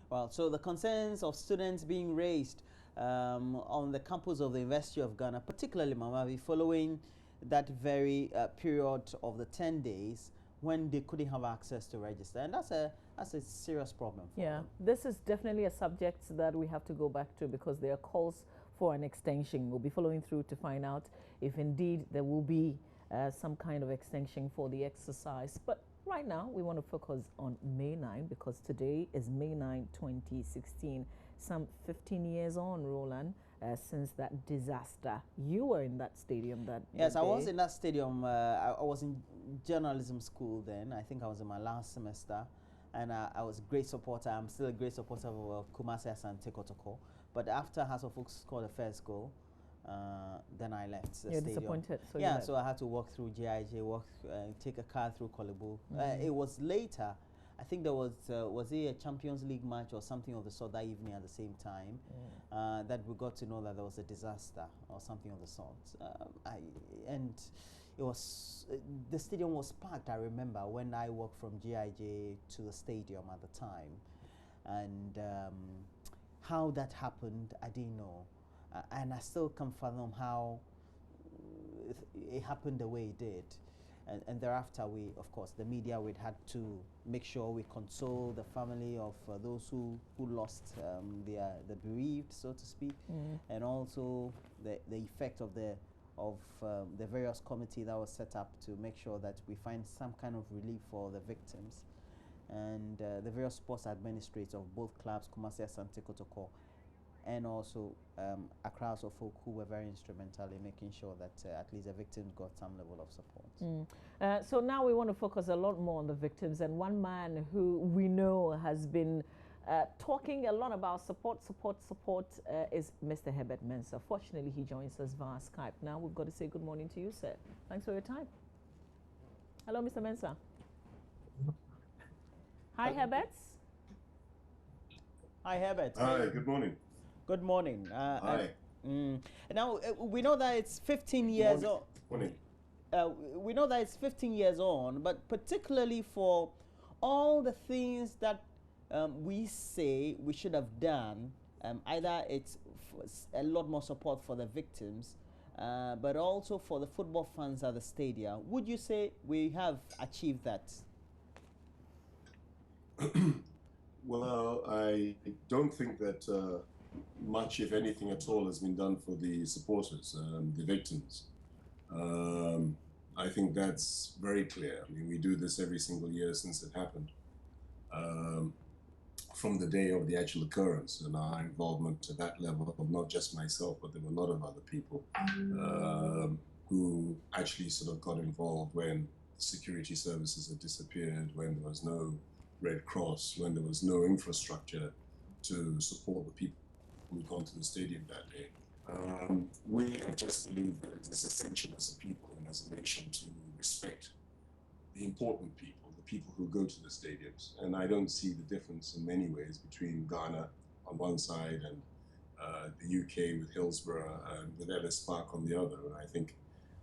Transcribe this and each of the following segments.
Well, so the concerns of students being raised on the campus of the University of Ghana, particularly Mamavi, following that very period of the 10 days when they couldn't have access to register, and that's a serious problem for them. This is definitely a subject that we have to go back to because there are calls for an extension. We'll be following through to find out if indeed there will be some kind of extension for the exercise. But right now, we want to focus on May 9 because today is May 9, 2016, some 15 years on, Roland, since that disaster. You were in that stadium that Yes, day. I was in that stadium. I was in journalism school then. I think I was in my last semester. And I was a great supporter. I'm still a great supporter of Kumasi Asante Kotoko. But after House of Oaks scored the first goal, then I left the You're stadium. disappointed, so yeah, so I had to walk through GIJ, take a car through Kolebu. It was later. I think there was it a Champions League match or something of the sort that evening at the same time that we got to know that there was a disaster or something of the sort. And it was the stadium was packed. I remember when I walked from GIJ to the stadium at the time, and how that happened, I didn't know, and I still can't fathom how it happened the way it did. And thereafter, we, of course, the media, we'd had to make sure we console the family of those who lost the bereaved, so to speak, and also the effect of the various committee that was set up to make sure that we find some kind of relief for the victims, and the various sports administrators of both clubs, Kumasi Asante Kotoko, and also Accra House of Folk, who were very instrumental in making sure that at least the victims got some level of support. So now we want to focus a lot more on the victims, and one man who we know has been talking a lot about support is Mr. Herbert Mensah. Fortunately, he joins us via Skype. Now we've got to say good morning to you, sir. Thanks for your time. Hello, Mr. Mensah. Hi, Herbert. Hi, Herbert. Hi, good morning. Good morning. Hi. Now, we know that it's 15 years on. Morning. We know that it's 15 years on, but particularly for all the things that we say we should have done, either it's a lot more support for the victims, but also for the football fans at the stadium. Would you say we have achieved that? Well, I don't think that much, if anything at all, has been done for the supporters, the victims. I think that's very clear. I mean, we do this every single year since it happened. From the day of the actual occurrence and our involvement at that level of not just myself, but there were a lot of other people who actually sort of got involved when security services had disappeared, when there was no Red Cross, when there was no infrastructure to support the people who'd gone to the stadium that day. We just believe that it is essential as a people and as a nation to respect the important people, the people who go to the stadiums. And I don't see the difference in many ways between Ghana on one side and the UK with Hillsborough and with Ellis Park on the other. And I think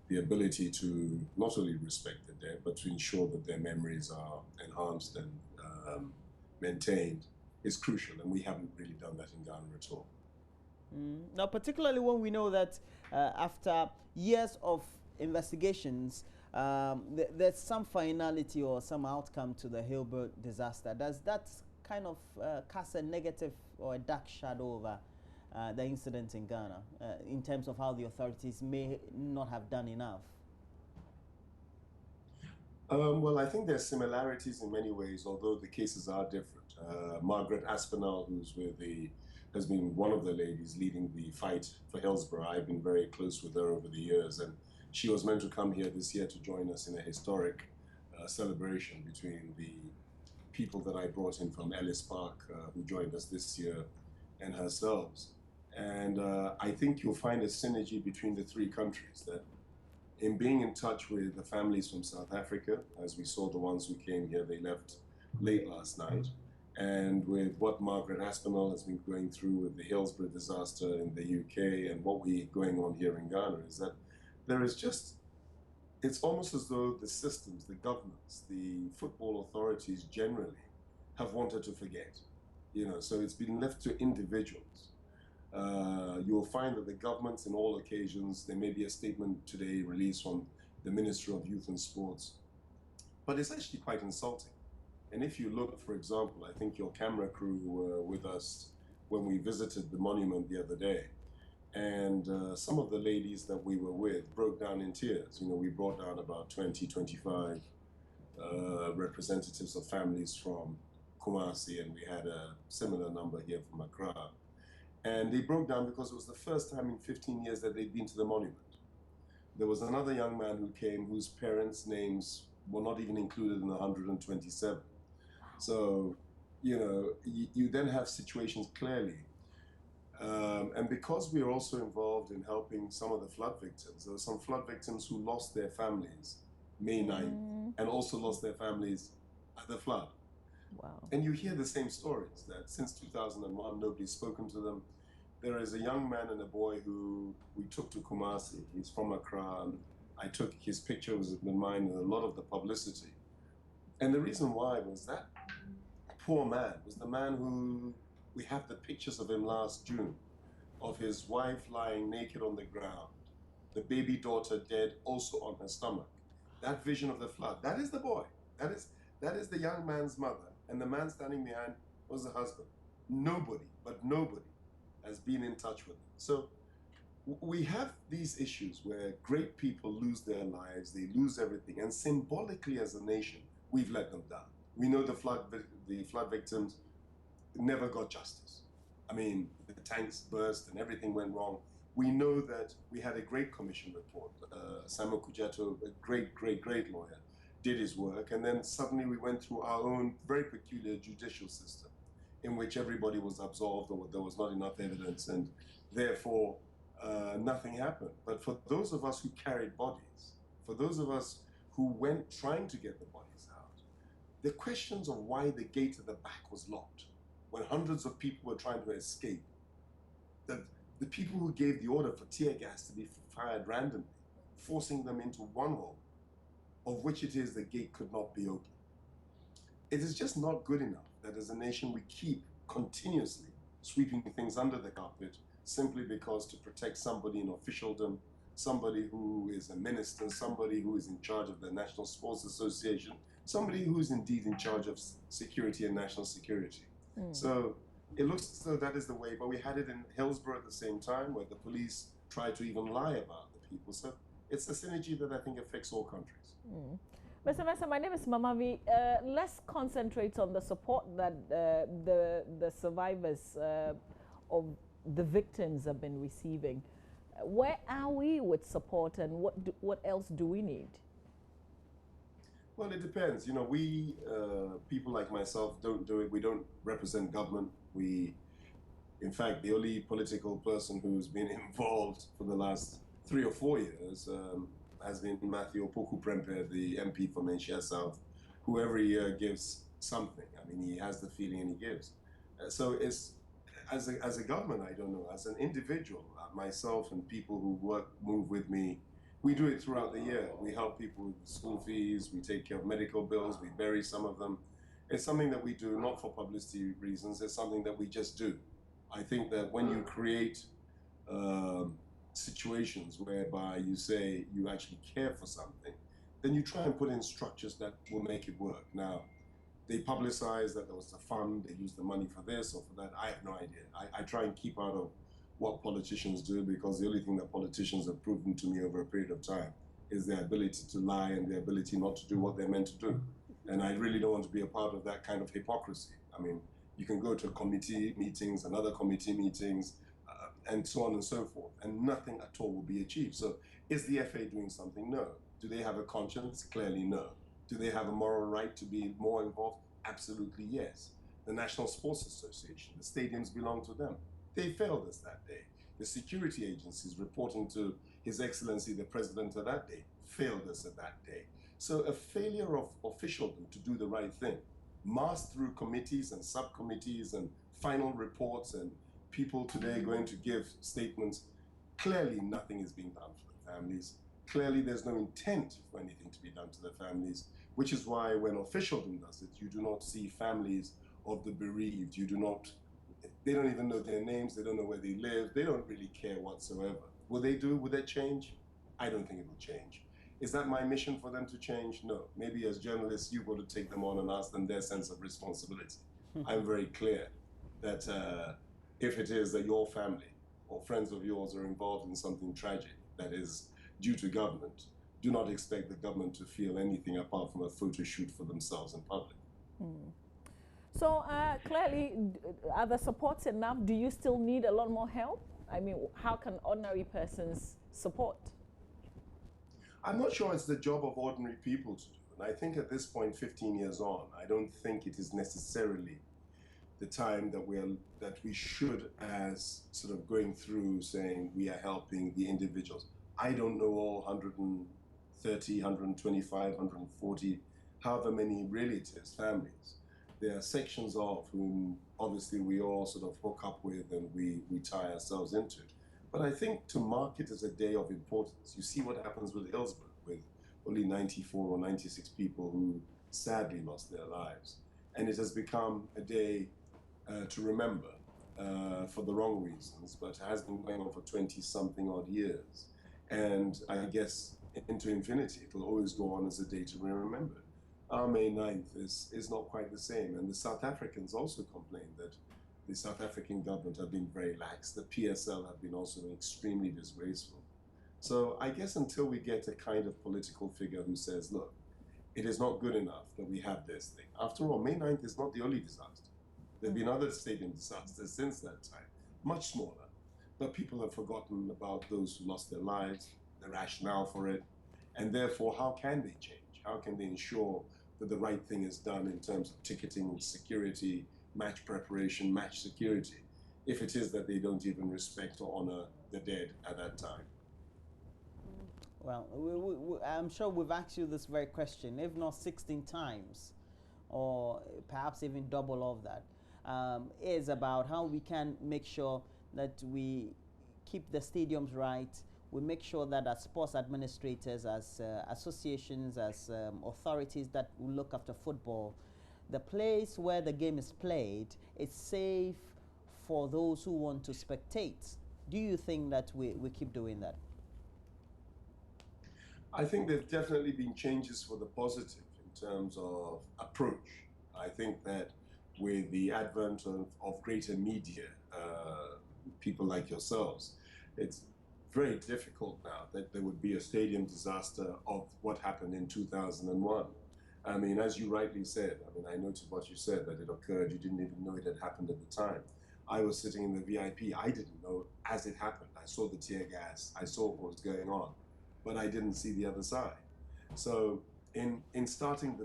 the ability to not only respect the dead, but to ensure that their memories are enhanced and maintained is crucial, and we haven't really done that in Ghana at all. Now, particularly when we know that after years of investigations, there's some finality or some outcome to the Hillsborough disaster. Does that kind of cast a negative or a dark shadow over the incident in Ghana in terms of how the authorities may not have done enough? Well, I think there's similarities in many ways, although the cases are different. Margaret Aspinall, has been one of the ladies leading the fight for Hillsborough. I've been very close with her over the years, and she was meant to come here this year to join us in a historic celebration between the people that I brought in from Ellis Park, who joined us this year, and herself. And I think you'll find a synergy between the three countries, that in being in touch with the families from South Africa, as we saw the ones who came here, they left late last night, and with what Margaret Aspinall has been going through with the Hillsborough disaster in the UK and what we're going on here in Ghana, is that there is just, it's almost as though the systems, the governments, the football authorities generally have wanted to forget. So it's been left to individuals. You'll find that the governments in all occasions, there may be a statement today released from the Ministry of Youth and Sports, but it's actually quite insulting. And if you look, for example, I think your camera crew were with us when we visited the monument the other day, and some of the ladies that we were with broke down in tears. We brought down about 20, 25 representatives of families from Kumasi, and we had a similar number here from Accra. And they broke down because it was the first time in 15 years that they'd been to the monument. There was another young man who came whose parents' names were not even included in the 127. So, you then have situations clearly. And because we are also involved in helping some of the flood victims, there were some flood victims who lost their families May 9th and also lost their families at the flood. Wow. And you hear the same stories that since 2001, nobody's spoken to them. There is a young man and a boy who we took to Kumasi. He's from Accra. And I took his picture, was in mine, and a lot of the publicity. And the reason why was that poor man was the man who, we have the pictures of him last June, of his wife lying naked on the ground, the baby daughter dead also on her stomach. That vision of the flood, that is the boy. That is the young man's mother. And the man standing behind was the husband. Nobody, but nobody, has been in touch with them. So we have these issues where great people lose their lives, they lose everything, and symbolically as a nation, we've let them down. We know the flood victims never got justice. I mean, the tanks burst and everything went wrong. We know that we had a great commission report. Samuel Kujato, a great, great, great lawyer, did his work, and then suddenly we went through our own very peculiar judicial system in which everybody was absolved or there was not enough evidence, and therefore nothing happened. But for those of us who carried bodies, for those of us who went trying to get the bodies out, the questions of why the gate at the back was locked, when hundreds of people were trying to escape, the people who gave the order for tear gas to be fired randomly, forcing them into one hole, of which it is the gate could not be opened. It is just not good enough that as a nation we keep continuously sweeping things under the carpet simply because to protect somebody in officialdom, somebody who is a minister, somebody who is in charge of the National Sports Association, somebody who is indeed in charge of security and national security. So it looks as though that is the way, but we had it in Hillsborough at the same time where the police tried to even lie about the people. So it's a synergy that I think affects all countries. Mr. Mensah, my name is Mamavi. Let's concentrate on the support that the survivors of the victims have been receiving. Where are we with support, and what else do we need? Well, it depends. We people like myself don't do it. We don't represent government. In fact, the only political person who's been involved for the last 3 or 4 years has been Matthew Opoku Prempeh, the MP for Menchia South, who every year gives something. I mean, he has the feeling and he gives. So it's, as a government, I don't know. As an individual, myself and people who move with me, we do it throughout the year. We help people with school fees, we take care of medical bills, we bury some of them. It's something that we do not for publicity reasons, it's something that we just do. I think that when you create situations whereby you say you actually care for something, then you try and put in structures that will make it work. Now, they publicize that there was a fund, they used the money for this or for that. I have no idea. I try and keep out of what politicians do, because the only thing that politicians have proven to me over a period of time is their ability to lie and their ability not to do what they're meant to do. And I really don't want to be a part of that kind of hypocrisy. I mean, you can go to committee meetings and other committee meetings and so on and so forth, and nothing at all will be achieved. So is the FA doing something? No. Do they have a conscience? Clearly no. Do they have a moral right to be more involved? Absolutely yes. The National Sports Association, the stadiums belong to them. They failed us that day. The security agencies reporting to His Excellency the President of that day failed us at that day. So a failure of officialdom to do the right thing, masked through committees and subcommittees and final reports and people today going to give statements. Clearly nothing is being done for the families. Clearly there's no intent for anything to be done to the families, which is why when officialdom does it, you do not see families of the bereaved. You do not, they don't even know their names, they don't know where they live, they don't really care whatsoever. Will they do? Will they change? I don't think it will change. Is that my mission for them to change? No. Maybe as journalists, you've got to take them on and ask them their sense of responsibility. I'm very clear that if it is that your family or friends of yours are involved in something tragic that is due to government, do not expect the government to feel anything apart from a photo shoot for themselves in public. So clearly, are the supports enough? Do you still need a lot more help? I mean, how can ordinary persons support? I'm not sure it's the job of ordinary people to do. And I think at this point, 15 years on, I don't think it is necessarily the time that we should, as sort of going through saying we are helping the individuals. I don't know all 130, 125, 140, however many relatives, families. There are sections of whom obviously we all sort of hook up with and we tie ourselves into. But I think to mark it as a day of importance, you see what happens with Hillsborough, with only 94 or 96 people who sadly lost their lives. And it has become a day to remember for the wrong reasons, but has been going on for 20-something odd years. And I guess into infinity, it'll always go on as a day to be remembered. Our May 9th is not quite the same. And the South Africans also complained that the South African government have been very lax. The PSL have been also extremely disgraceful. So I guess until we get a kind of political figure who says, look, it is not good enough that we have this thing. After all, May 9th is not the only disaster. There have been other stadium disasters since that time, much smaller. But people have forgotten about those who lost their lives, the rationale for it, and therefore, how can they change? How can they ensure that the right thing is done in terms of ticketing, security, match preparation, match security, if it is that they don't even respect or honor the dead at that time? Well, I'm sure we've asked you this very question, if not 16 times, or perhaps even double of that, is about how we can make sure that we keep the stadiums right. We make sure that as sports administrators, as associations, as authorities that will look after football, the place where the game is played is safe for those who want to spectate. Do you think that we keep doing that? I think there have definitely been changes for the positive in terms of approach. I think that with the advent of greater media, people like yourselves, it's very difficult now that there would be a stadium disaster of what happened in 2001. I mean, as you rightly said, I mean, I noted what you said, that it occurred, you didn't even know it had happened at the time. I was sitting in the VIP, I didn't know as it happened. I saw the tear gas, I saw what was going on, but I didn't see the other side. So in starting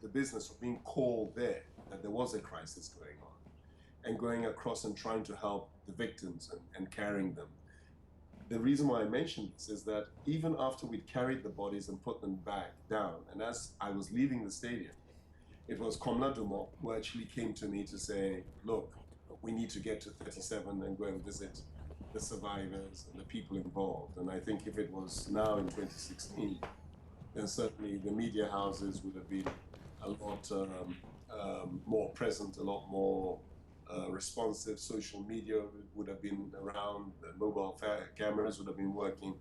the business of being called there, that there was a crisis going on, and going across and trying to help the victims and carrying them. The reason why I mentioned this is that even after we'd carried the bodies and put them back down, and as I was leaving the stadium, it was Komla Dumont who actually came to me to say, look, we need to get to 37 and go and visit the survivors and the people involved. And I think if it was now in 2016, then certainly the media houses would have been a lot more present, a lot more responsive. Social media would have been around, the mobile cameras would have been working,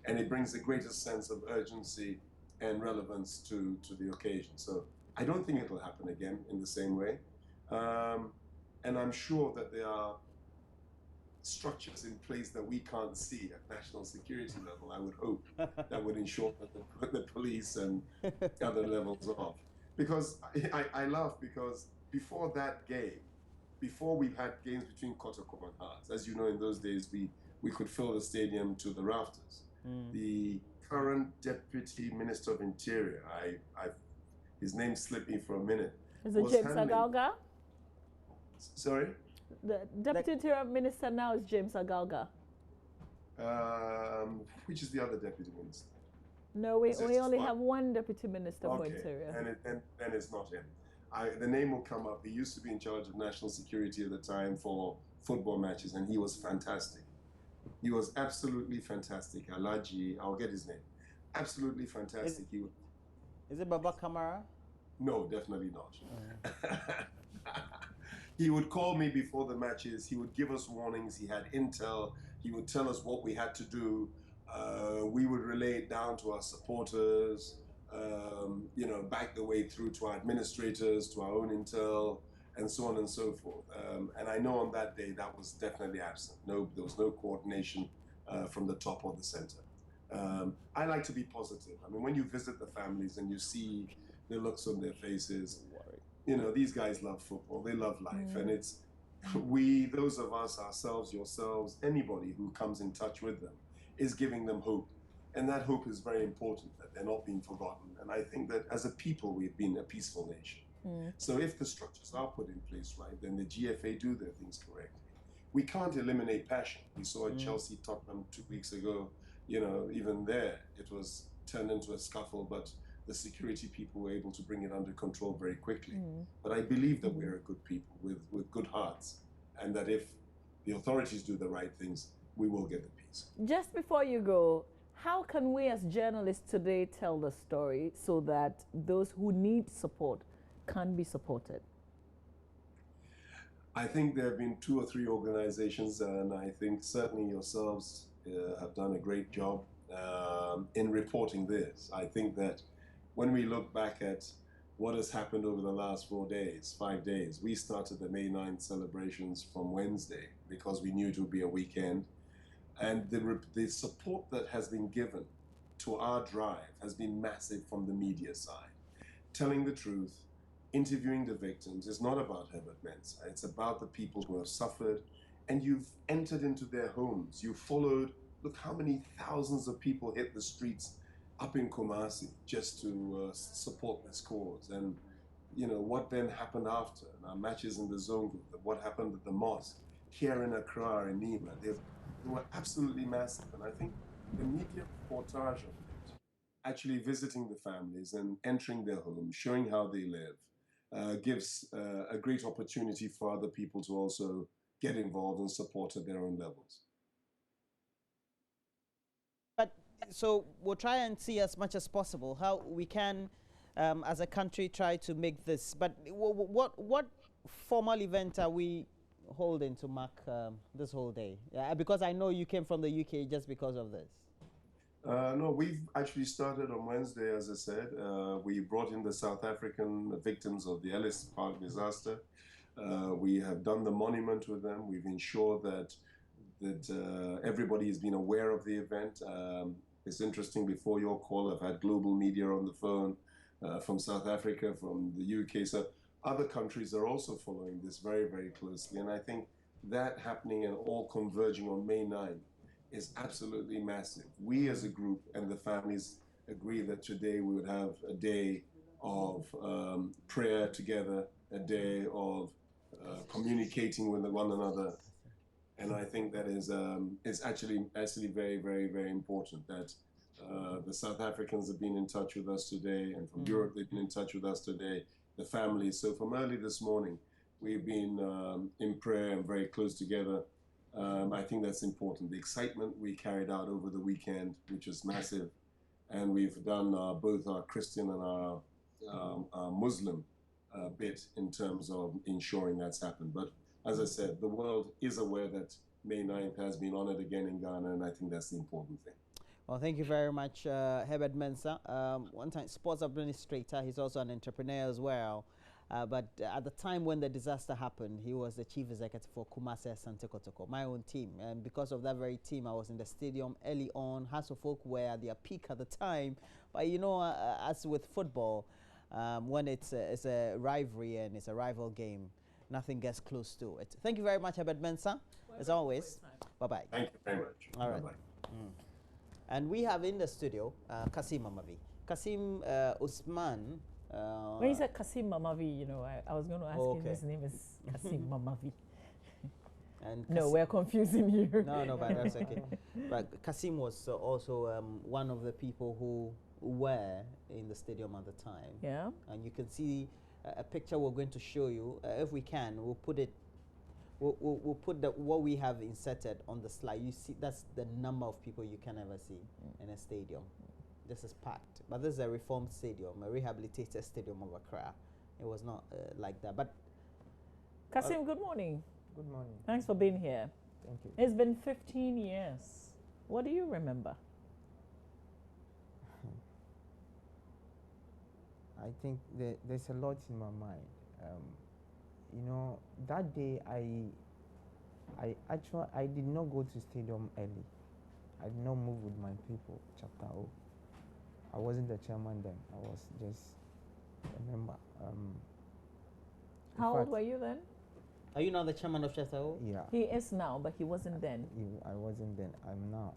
and it brings a greater sense of urgency and relevance to the occasion. So I don't think it'll happen again in the same way. And I'm sure that there are structures in place that we can't see at national security level, I would hope, that would ensure that the police and other levels off. Because I laugh because before that game, before we've had games between Kotoko and Hearts, as you know, in those days, we could fill the stadium to the rafters. The current Deputy Minister of Interior, his name slipped me for a minute. Is it James Agalga? Sorry? The Deputy Interior Minister now is James Agalga. Which is the other Deputy Minister? No, we only have one Deputy Minister for Interior. And it's not him. The name will come up. He used to be in charge of national security at the time for football matches, and he was fantastic. He was absolutely fantastic. Alaji, I'll get his name. Absolutely fantastic. Is it Baba Kamara? No, definitely not. he would call me before the matches. He would give us warnings. He had intel. He would tell us what we had to do. We would relay it down to our supporters, you know, back the way through to our administrators, to our own intel, and so on and so forth. And I know on that day that was definitely absent. No, there was no coordination from the top or the center. I like to be positive. I mean, when you visit the families and you see the looks on their faces, you know, these guys love football. They love life, and it's those of us, ourselves, yourselves, anybody who comes in touch with them, is giving them hope. And that hope is very important, that they're not being forgotten. And I think that as a people, we've been a peaceful nation. So if the structures are put in place right, then the GFA do their things correctly. We can't eliminate passion. We saw at Chelsea Tottenham 2 weeks ago, you know, even there, it was turned into a scuffle, but the security people were able to bring it under control very quickly. But I believe that we're a good people with good hearts, and that if the authorities do the right things, we will get the peace. Just before you go, how can we as journalists today tell the story so that those who need support can be supported? I think there have been 2 or 3 organizations, and I think certainly yourselves have done a great job in reporting this. I think that when we look back at what has happened over the last 4 days, 5 days, we started the May 9th celebrations from Wednesday because we knew it would be a weekend. And the support that has been given to our drive has been massive from the media side. Telling the truth, interviewing the victims is not about Herbert Mensah. It's about the people who have suffered, and you've entered into their homes. You followed, look how many thousands of people hit the streets up in Kumasi just to support this cause. And, you know, what then happened after, and our matches in the Zongo, what happened at the mosque, here in Accra, in Nima, they were absolutely massive. And I think the media reportage of it, actually visiting the families and entering their homes, showing how they live, gives a great opportunity for other people to also get involved and support at their own levels. But so we'll try and see as much as possible how we can, as a country, try to make this. But what formal event are we holding to mark this whole day? Because I know you came from the UK just because of this. No, we've actually started on Wednesday, as I said. We brought in the South African victims of the Ellis Park disaster. We have done the monument with them. We've ensured that everybody has been aware of the event. It's interesting, before your call, I've had global media on the phone from South Africa, from the UK. So other countries are also following this very, very closely. And I think that happening and all converging on May 9th is absolutely massive. We as a group and the families agree that today we would have a day of prayer together, a day of communicating with one another. And I think that is actually very, very, very important that the South Africans have been in touch with us today, and from Europe they've been in touch with us today, the families. So from early this morning, we've been in prayer and very close together. I think that's important. The excitement we carried out over the weekend, which was massive, and we've done both our Christian and our Muslim bit in terms of ensuring that's happened. But as I said, the world is aware that May 9th has been honored again in Ghana, and I think that's the important thing. Well, thank you very much, Herbert Mensah. One time sports administrator, he's also an entrepreneur as well. But at the time when the disaster happened, he was the chief executive for Kumasi Asante Kotoko, my own team. And because of that very team, I was in the stadium early on. Hearts of Oak were at their peak at the time. But you know, as with football, when it's a rivalry and it's a rival game, nothing gets close to it. Thank you very much, Herbert Mensah, as always. Bye-bye. Thank you very much. All right. And we have in the studio Kassim Mamavi. Kassim Usman. When you said Kassim Mamavi, you know, I was going to ask him, his name is Kassim Mamavi. And no, we're confusing you. No, but that's okay. But Kassim was also one of the people who were in the stadium at the time. Yeah. And you can see a picture we're going to show you. If we can, we'll put it. We'll put what we have inserted on the slide. You see, that's the number of people you can ever see in a stadium. This is packed, but this is a reformed stadium, a rehabilitated stadium of Accra. It was not like that. But Kassim, good morning. Good morning. Thanks for being here. Thank you. It's been 15 years. What do you remember? I think there's a lot in my mind. You know, that day I did not go to stadium early. I did not move with my people, chapter O. I wasn't the chairman then. I was just a member. How old were you then? Are you now the chairman of Chapter O? Yeah. He is now, but he wasn't then. I wasn't then. I'm now.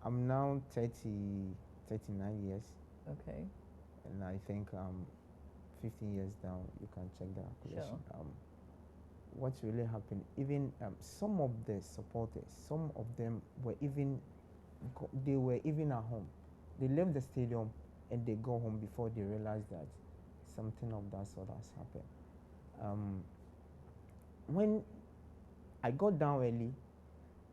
I'm now 39 years, Okay. and I think 15 years down. You can check the calculation. Sure. What's really happened? Even some of the supporters, some of them were even they were even at home. They left the stadium and they go home before they realize that something of that sort has happened. When I got down early,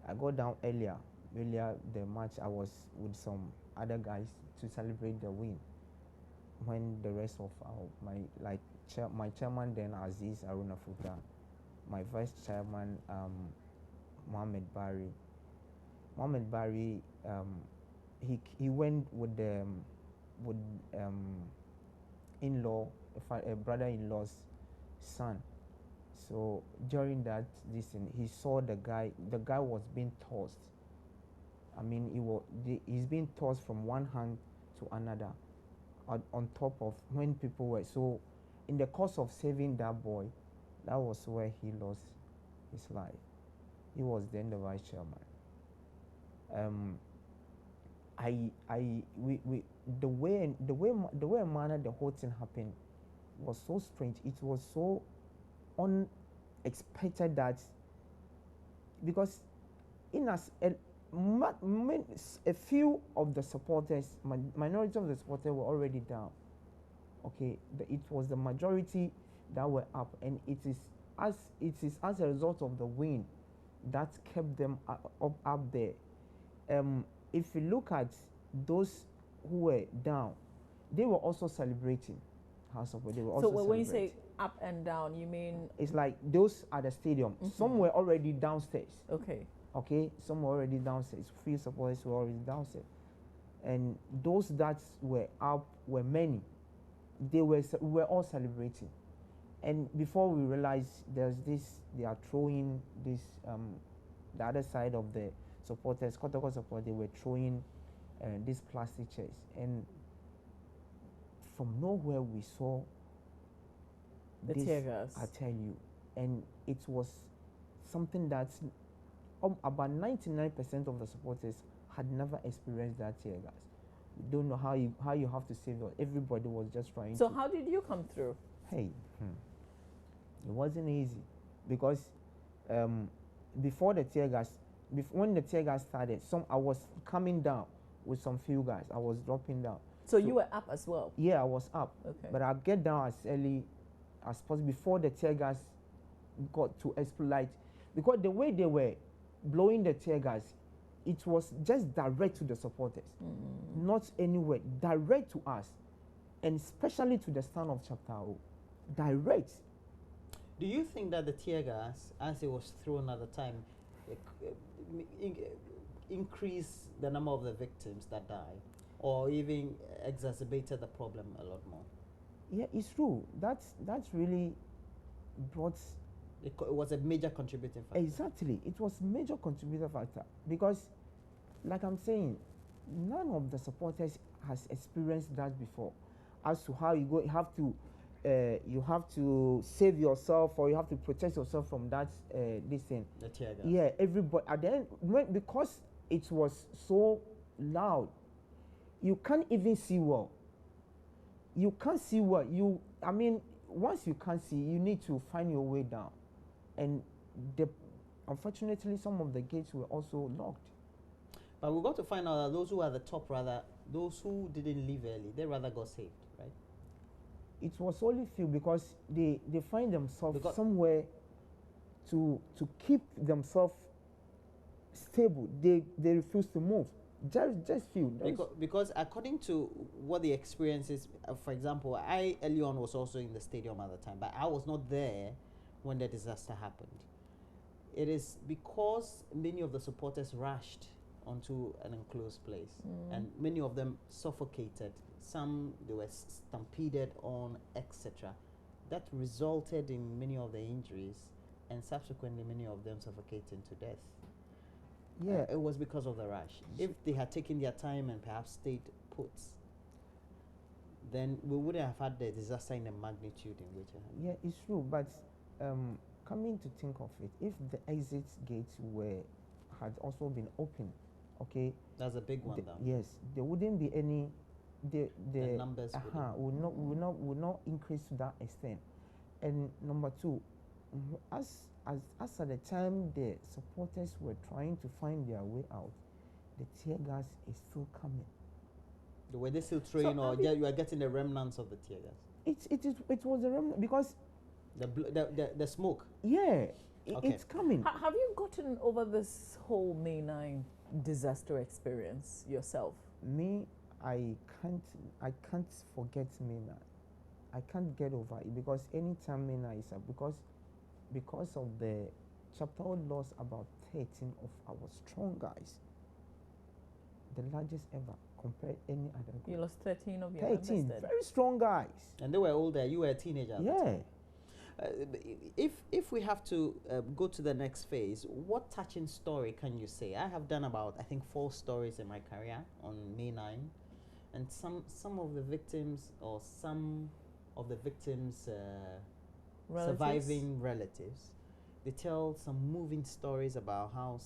earlier the match. I was with some other guys to celebrate the win. When the rest of my chairman then Aziz Aruna Futa, my vice chairman Mohammed Bari, he went with the in-law, a brother-in-law's son. So during that listen, he saw the guy was being tossed. I mean, he's being tossed from one hand to another on top of when people were. So in the course of saving that boy, that was where he lost his life. He was then the vice chairman. The way manner the whole thing happened was so strange. It was so unexpected that because a few of the supporters, minority of the supporters were already down. Okay, it was the majority that were up, and it is as a result of the win that kept them up there. If you look at those who were down, they were also celebrating. They were also so when you say up and down, you mean it's like those at the stadium. Mm-hmm. Some were already downstairs. Okay, some were already downstairs. Few supporters were already downstairs, and those that were up were many. We were all celebrating, and before we realized there's this, they are throwing this the other side of the supporters, Kotoko support, they were throwing these plastic chairs, and from nowhere we saw the tear gas. I tell you, and it was something that's about 99% of the supporters had never experienced that tear gas. You don't know how you have to save it. Everybody was just trying. So how did you come through? Hey, it wasn't easy because before the tear gas, when the tear gas started, I was coming down with some few guys. I was dropping down. So you were up as well? Yeah, I was up. Okay. But I'll get down as early as possible before the tear gas got to explode. Because the way they were blowing the tear gas, it was just direct to the supporters, not anywhere, direct to us, and especially to the stand of Chapter O, direct. Do you think that the tear gas, as it was thrown at the time, increased the number of the victims that died, or even exacerbated the problem a lot more? Yeah, it's true. That's really brought. It was a major contributing factor. Exactly, it was a major contributor factor because, like I'm saying, none of the supporters has experienced that before. As to how you you have to save yourself, or you have to protect yourself from that this thing. The tear gas. Yeah, everybody. At the end, because it was so loud, you can't even see well. You can't see well. I mean, once you can't see, you need to find your way down, and unfortunately, some of the gates were also locked. But we got to find out that those who are the top, those who didn't leave early, they rather got saved, right? It was only few because they find themselves somewhere to keep themselves stable. They refuse to move. Just few. Because according to what the experience is, for example, I early on was also in the stadium at the time, but I was not there when the disaster happened. It is because many of the supporters rushed onto an enclosed place, and many of them suffocated. Some they were stampeded on, etc. That resulted in many of the injuries, and subsequently many of them suffocating to death. Yeah, It was because of the rush. If they had taken their time and perhaps stayed put, then we wouldn't have had the disaster in the magnitude in which it happened. yeah, it's true. But coming to think of it, if the exit gates had also been open, okay, That's a big one, though. yes, there wouldn't be any. The numbers would not increase to that extent. And number two, as at the time the supporters were trying to find their way out, the tear gas is still coming. Were they still throwing, or you are getting the remnants of the tear gas? It was a remnant because the smoke. Yeah, Okay. it's coming. Have you gotten over this whole May 9 disaster experience yourself? Me, I can't forget Mina. I can't get over it because anytime Mina is up, because of the chapter lost about 13 of our strong guys, the largest ever compared any other group. You lost 13 of your 13 members then? very strong guys. And they were older. You were a teenager. At the Yeah. time. If we have to go to the next phase, what touching story can you say? I have done about, I think, 4 stories in my career on May 9, and some of the victims, or some of the victims' surviving relatives, they tell some moving stories about how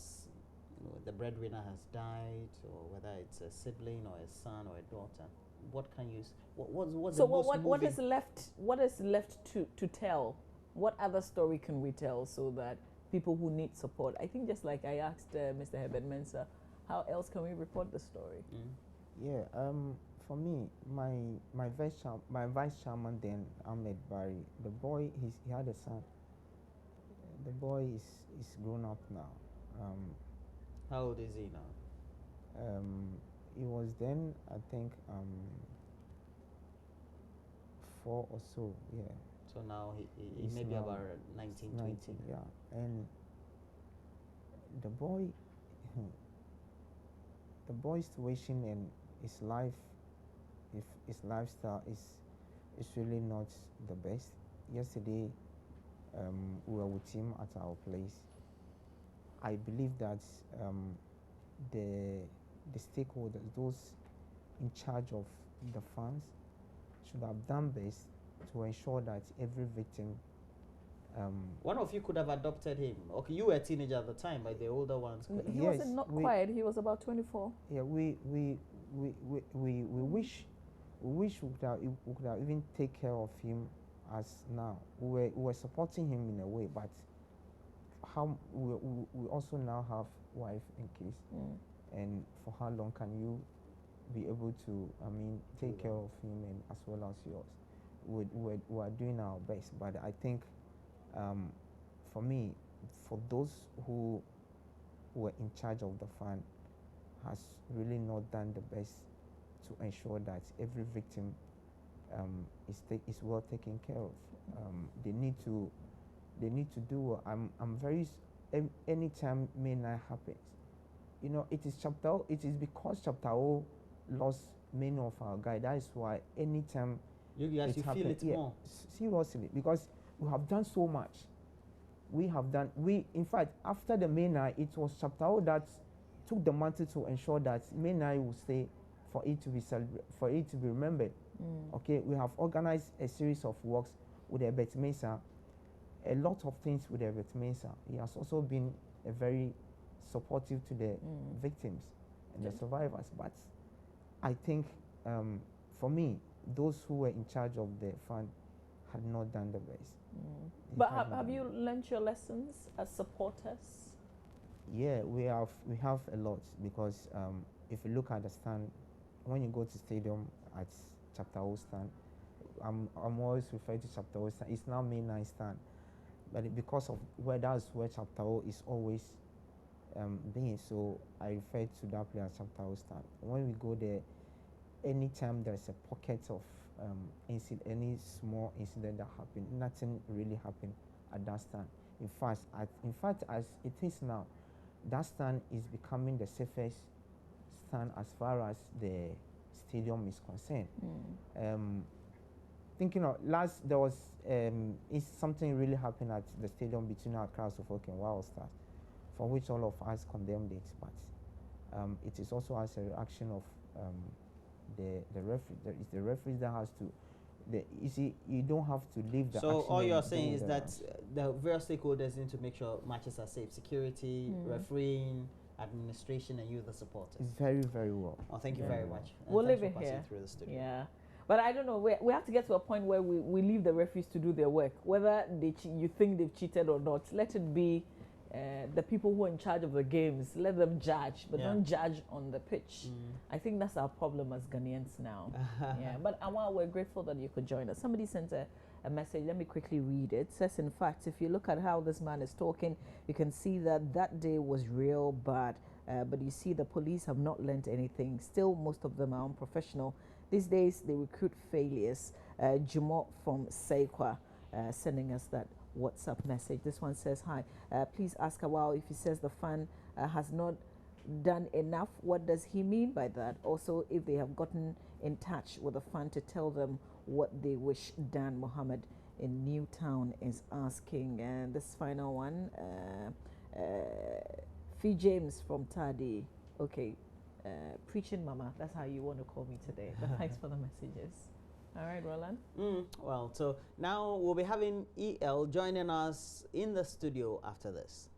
the breadwinner has died, or whether it's a sibling or a son or a daughter. What can you? What's So the most what moving? is left? What is left to tell? What other story can we tell so that people who need support? I think just like I asked Mr. Herbert Mensah, how else can we report the story? Yeah. For me, my vice chairman then, Ahmed Bari, the boy, he had a son. The boy is grown up now. How old is he now? He was then, I think, 4 or so. Yeah. So now he He's may be now about 19, 20. 19, yeah. And the boy, the boy's situation and his life, if his lifestyle is really not the best. Yesterday, we were with him at our place. I believe that the stakeholders, those in charge of the funds, should have done best to ensure that every victim. One of you could have adopted him. Okay, you were a teenager at the time, but the older ones could have. He Yes, wasn't not quiet. He was about 24. Yeah, we wish we could have even take care of him as now. We were supporting him in a way, but how we also now have wife and kids, and for how long can you be able to, take care of him and as well as yours? We are doing our best, but I think for me, for those who were in charge of the fund, has really not done the best to ensure that every victim is well taken care of. They need to do. I'm very. Anytime May 9 happens, it is because Chapter O lost many of our guys. That is why anytime You feel it more. Seriously, because we have done so much. In fact, after the May 9, it was Chapter O that took the mantle to ensure that May 9 will stay for it to be remembered. Okay, we have organized a series of works with Herbert Mensah, a lot of things with Herbert Mensah. He has also been a very supportive to the victims and the survivors. But I think, for me, those who were in charge of the fund had not done the best. But have you learned your lessons as supporters? Yeah, we have a lot, because if you look at the stand, when you go to stadium at Chapter O stand, I'm always referring to Chapter O stand. It's now May 9 stand, but because of that's where Chapter O is always being. So I refer to that place as chapter house stand. When we go there, anytime there's a pocket of any small incident that happened, nothing really happened at that stand. In fact, as it is now, that stand is becoming the safest stand as far as the stadium is concerned. Thinking of there was something really happened at the stadium between our Accra Suffolk and Wild Stars, for which all of us condemned it, but it is also as a reaction of the referee. It's the referees that has to. You see, you don't have to leave the. So action all you're and saying do is that the various stakeholders need to make sure matches are safe: security, refereeing, administration, and you, the supporters. Very, very well. Oh, thank you very much. We'll leave it for here. through the studio. Yeah. But I don't know, we have to get to a point where we leave the referees to do their work. Whether you think they've cheated or not, let it be the people who are in charge of the games. Let them judge, but don't judge on the pitch. I think that's our problem as Ghanaians now. Yeah. But Awa, we're grateful that you could join us. Somebody sent a message. Let me quickly read it. It says, in fact, if you look at how this man is talking, you can see that that day was real bad. But you see, the police have not learned anything. Still, most of them are unprofessional. These days, they recruit failures. Jumo from Seikwa sending us that WhatsApp message. This one says, hi, please ask Awao if he says the fan has not done enough. What does he mean by that? Also, if they have gotten in touch with the fan to tell them what they wish. Dan Mohammed in Newtown is asking. And this final one, Fee James from Tadi. Okay. Preaching Mama, that's how you want to call me today. But thanks for the messages. All right, Roland. Well, so now we'll be having EL joining us in the studio after this.